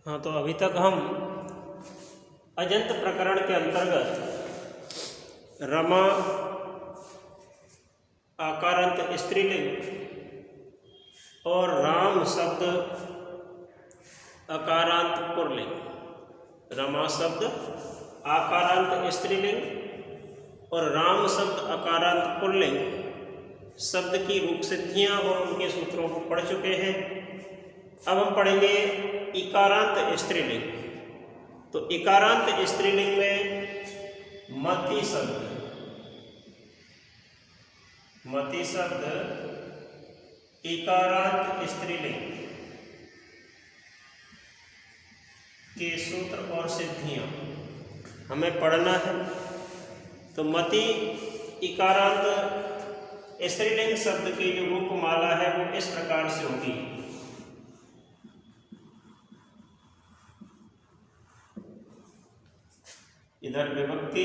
हाँ, तो अभी तक हम अजंत प्रकरण के अंतर्गत रमा आकारांत स्त्रीलिंग और राम शब्द अकारांत पुल्लिंग, रमा शब्द आकारांत स्त्रीलिंग और राम शब्द अकारांत पुल्लिंग शब्द की रूप सिद्धियाँ और उनके सूत्रों को पढ़ चुके हैं। अब हम पढ़ेंगे इकारांत स्त्रीलिंग। तो इकारांत स्त्रीलिंग में मति शब्द इकारांत स्त्रीलिंग के सूत्र और सिद्धियां हमें पढ़ना है। तो मति इकारांत स्त्रीलिंग शब्द की जो रूपमाला है वो इस प्रकार से होगी। इधर विभक्ति,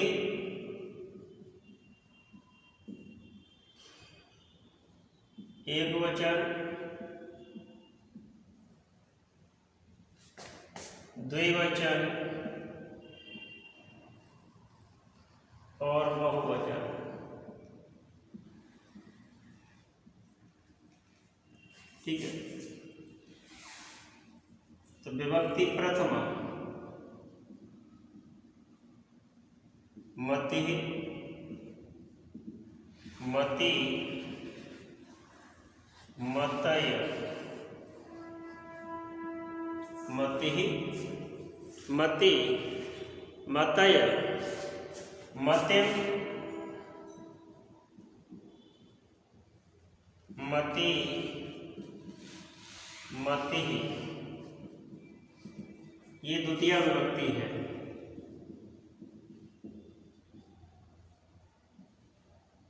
एकवचन, द्विवचन और बहुवचन। ठीक है। तो विभक्ति प्रथमा मति, मति, मतय, मति, मति, मतय, मतिम, मति, मति। ये द्वितीय विभक्ति है।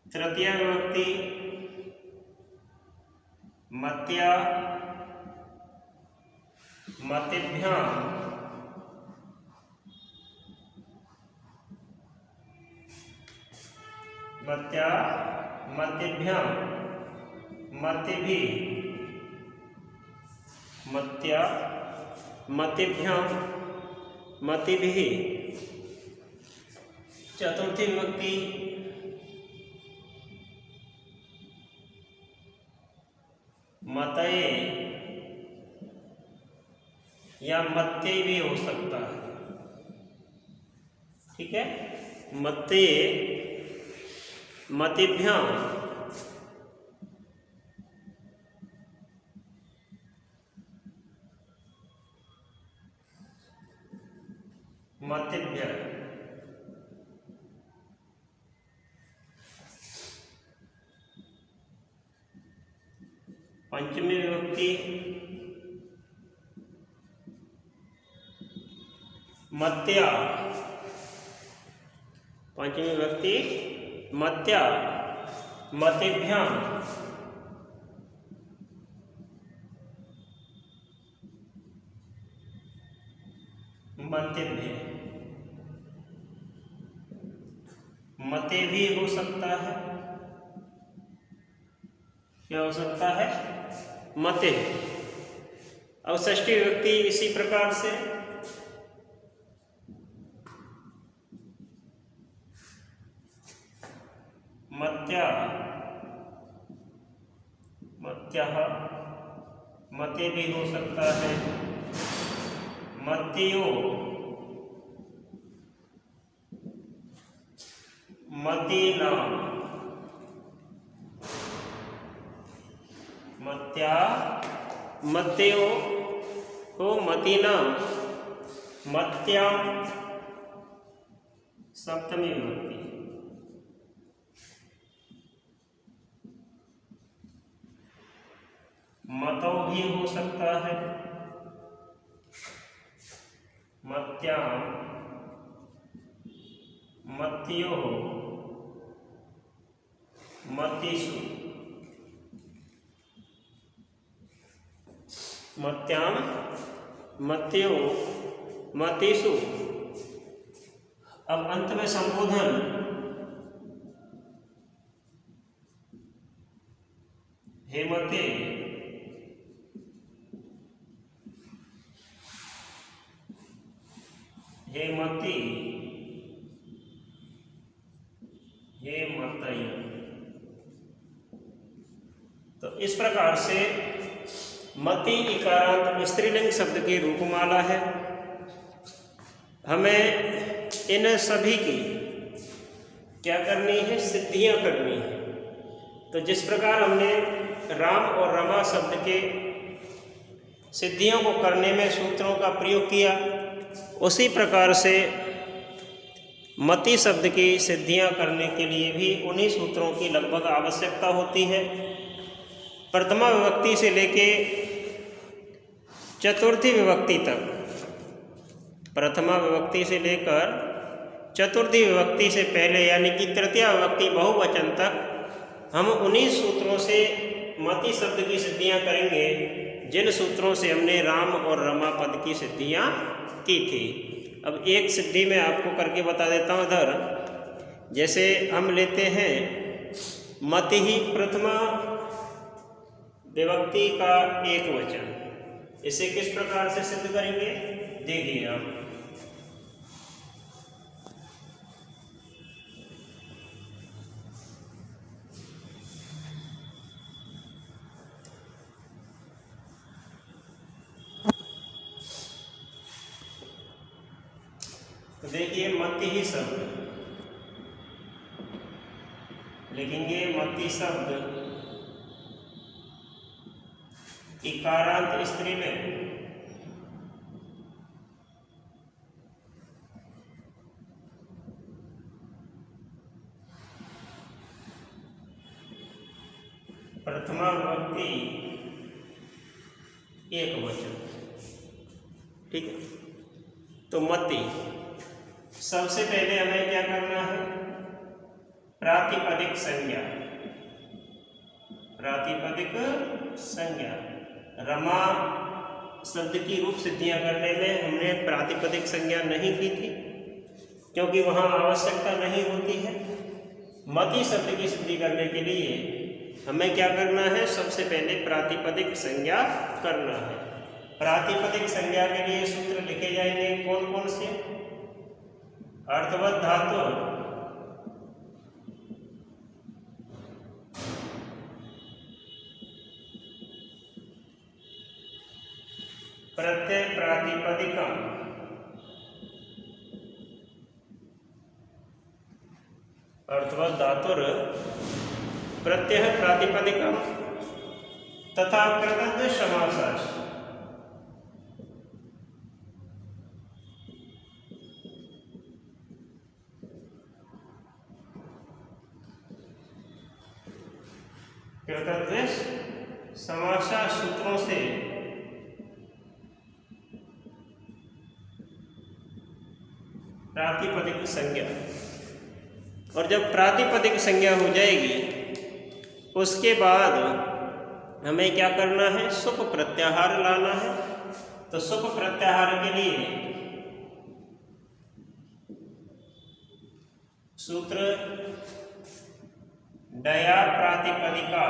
तृतीय विभक्ति मत्या, मतिभ्याम, मत्या, मतिभ्याम, मतिभिः, मत्या, मतिभ्याम, मतिभिः। चतुर्थी विभक्ति मतये या मत्ये भी हो सकता है। ठीक है। मत्ये, मतिभ्याम, मतिभ्य। पंचमी विभक्ति मत्या, पंचमी विभक्ति मत्या, मतिभ्याम, मतिभ्य। मते भी हो सकता है। क्या हो सकता है? मते। और षष्ठी विभक्ति इसी प्रकार से मत्या, मत्यः, मते भी हो सकता है। मत्यो, मतीना, मत्या, मत्यो हो, मतीना, मत्याम। सप्तमी विभक्ति मतौ भी हो सकता है। मत्याम, मत्यो, मतिषु, मत्याम, मत्यो, मतिषु। अब अंत में संबोधन हेमते, हेमति, हेमतई। तो इस प्रकार से मति इकारांत स्त्रीलिंग शब्द की रूपमाला है। हमें इन सभी की क्या करनी है, सिद्धियां करनी है। तो जिस प्रकार हमने राम और रमा शब्द के सिद्धियों को करने में सूत्रों का प्रयोग किया, उसी प्रकार से मति शब्द की सिद्धियां करने के लिए भी उन्हीं सूत्रों की लगभग आवश्यकता होती है। प्रथमा विभक्ति से लेके चतुर्थी विभक्ति तक, प्रथमा विभक्ति से लेकर चतुर्थी विभक्ति से पहले यानी कि तृतीया विभक्ति बहुवचन तक हम उन्हीं सूत्रों से मति शब्द की सिद्धियां करेंगे जिन सूत्रों से हमने राम और रमा पद की सिद्धियां की थी। अब एक सिद्धि मैं आपको करके बता देता हूँ इधर। जैसे हम लेते हैं मति ही प्रथमा विभक्ति का एक वचन, इसे किस प्रकार से सिद्ध करेंगे देखिए आप। तो देखिए मति ही शब्द लिखेंगे, मति शब्द इकारांत स्त्रीलिंग प्रथमा विभक्ति एक वचन। ठीक है, तो मति सबसे पहले हमें क्या करना है, प्रातिपदिक संज्ञा, प्रातिपदिक संज्ञा। रमा शब्द की रूप सिद्धियां करने में हमने प्रातिपदिक संज्ञा नहीं की थी क्योंकि वहां आवश्यकता नहीं होती है। मति शब्द की सिद्धि करने के लिए हमें क्या करना है, सबसे पहले प्रातिपदिक संज्ञा करना है। प्रातिपदिक संज्ञा के लिए सूत्र लिखे जाएंगे, कौन कौन से? अर्थवत धातु, प्रत्यय प्रातिपदिकम, अर्थवत धातुर प्रत्यय प्रातिपदिकम तथा कृतज्ञ समासाश्च। कृतज्ञ समासा सूत्रों से प्रातिपदिक संज्ञा, और जब प्रातिपदिक संज्ञा हो जाएगी उसके बाद हमें क्या करना है, सुप प्रत्याहार लाना है। तो सुप प्रत्याहार के लिए सूत्र डया प्रातिपदिका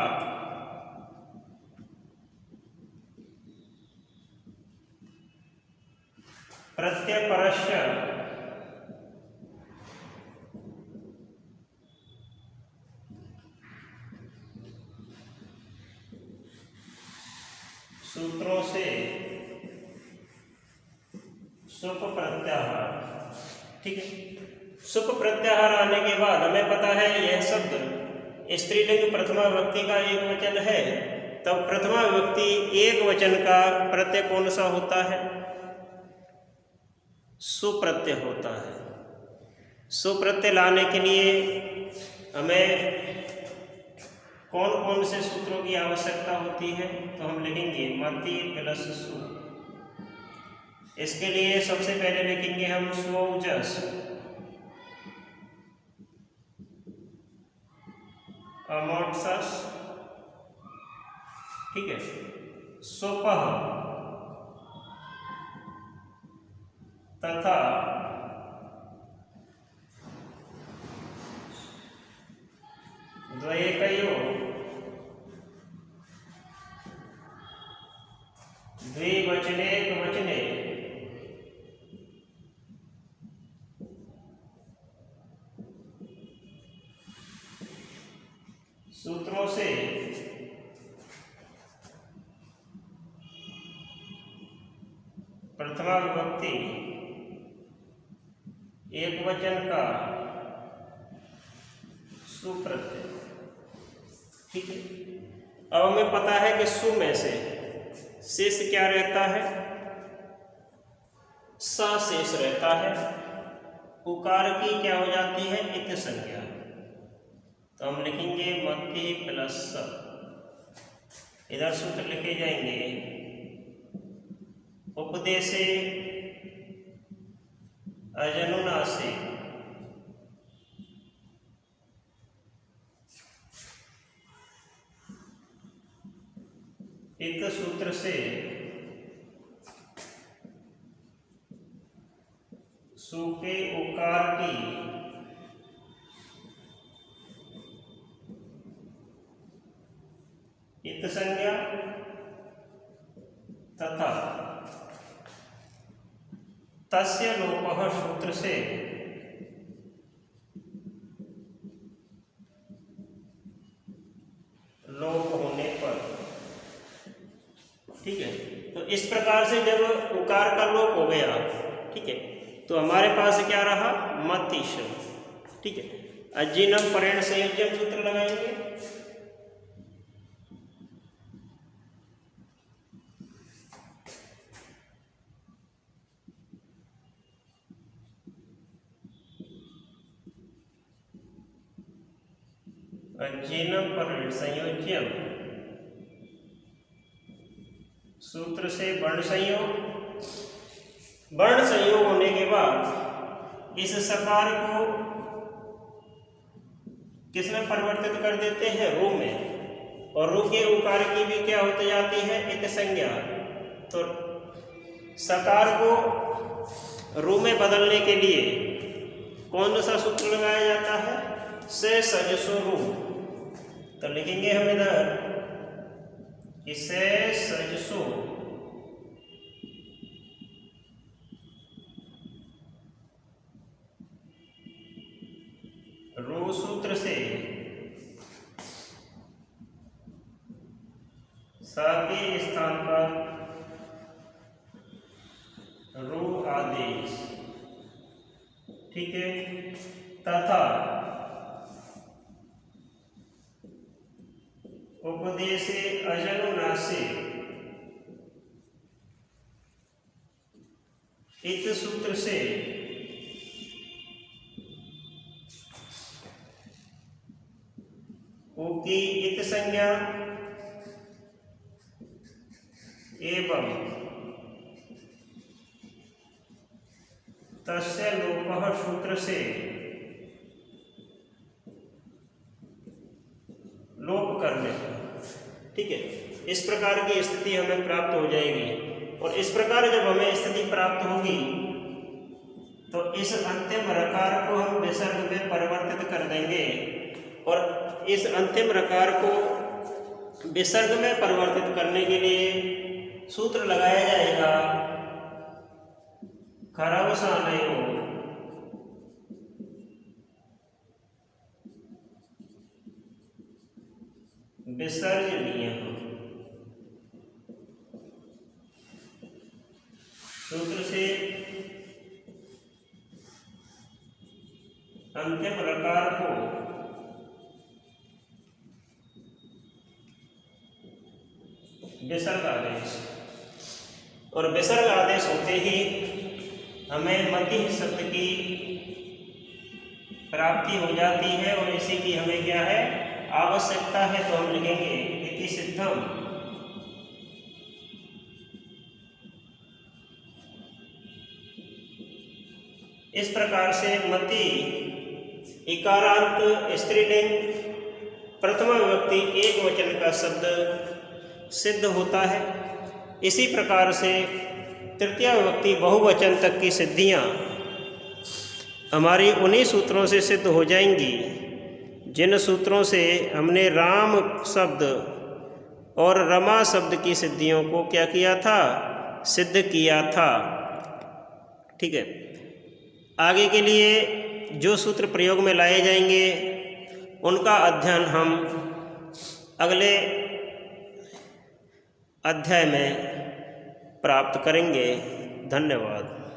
प्रत्यय परस्य सूत्रों से सुप प्रत्याहार। ठीक है, सुप प्रत्याहार आने के बाद हमें पता है यह शब्द स्त्रीलिंग प्रथमा विभक्ति का एक वचन है, तब प्रथमा विभक्ति एक वचन का प्रत्यय कौन सा होता है, सुप्रत्यय होता है। सुप्रत्यय लाने के लिए हमें कौन कौन से सूत्रों की आवश्यकता होती है, तो हम लिखेंगे मति प्लस सु। इसके लिए सबसे पहले लिखेंगे हम स्वौजस, अमोट्सस, ठीक है, स्वपः तथा द्वयेकयो द्विवचने वचने प्रथमा विभक्ति एक वचन का सु प्रत्यय। ठीक है, अब हमें पता है कि सु में से शेष क्या रहता है, स शेष रहता है। उकार की क्या हो जाती है, इत संज्ञा। तो हम लिखेंगे मति प्लस स। इधर सूत्र लिखे जाएंगे उपदेशे अजनुनासे इत सूत्र से सु के उकार की इत संज्ञा तथा तस्य लोपः सूत्र से लोप होने पर। ठीक है, तो इस प्रकार से जब उकार का लोप हो गया, ठीक है, तो हमारे पास क्या रहा, मतिश। ठीक है, अजीनम परेण संयोज्यम सूत्र लगाएंगे। अजीनम परेण संयोज्यम सूत्र से वर्ण संयोग। वर्ण संयोग होने के बाद इस सकार को किसमें परिवर्तित कर देते हैं, रू में, और रू के उकार की भी क्या होती जाती है, इत संज्ञा। तो सकार को रू में बदलने के लिए कौन सा सूत्र लगाया जाता है, से सजसो रू। तो लिखेंगे हम इधर इसे सजसो रू सूत्र से सा के स्थान पर रू आदेश। ठीक है, तथा उपदेशे अजनुनासे इत सूत्र से उकी इत संज्ञा एवं तस्य लोपः सूत्र से लोप करने। ठीक है, इस प्रकार की स्थिति हमें प्राप्त हो जाएगी। और इस प्रकार जब हमें स्थिति प्राप्त होगी तो इस अंतिम रकार को हम विसर्ग में परिवर्तित कर देंगे। और इस अंतिम रकार को विसर्ग में परिवर्तित करने के लिए सूत्र लगाया जाएगा खरवसानयो विसर्जनीय। सूत्र से अंतिम रकार को विसर्ग आदेश, और विसर्ग आदेश होते ही हमें मति शब्द की प्राप्ति हो जाती है। और इसी की हमें क्या है, आवश्यकता है। तो हम लिखेंगे इति सिद्धम इस प्रकार से मति इकारांत स्त्रीलिंग प्रथमा विभक्ति एक वचन का शब्द सिद्ध होता है। इसी प्रकार से तृतीया विभक्ति बहुवचन तक की सिद्धियां हमारी उन्हीं सूत्रों से सिद्ध हो जाएंगी जिन सूत्रों से हमने राम शब्द और रमा शब्द की सिद्धियों को क्या किया था, सिद्ध किया था। ठीक है, आगे के लिए जो सूत्र प्रयोग में लाए जाएंगे उनका अध्ययन हम अगले अध्याय में प्राप्त करेंगे। धन्यवाद।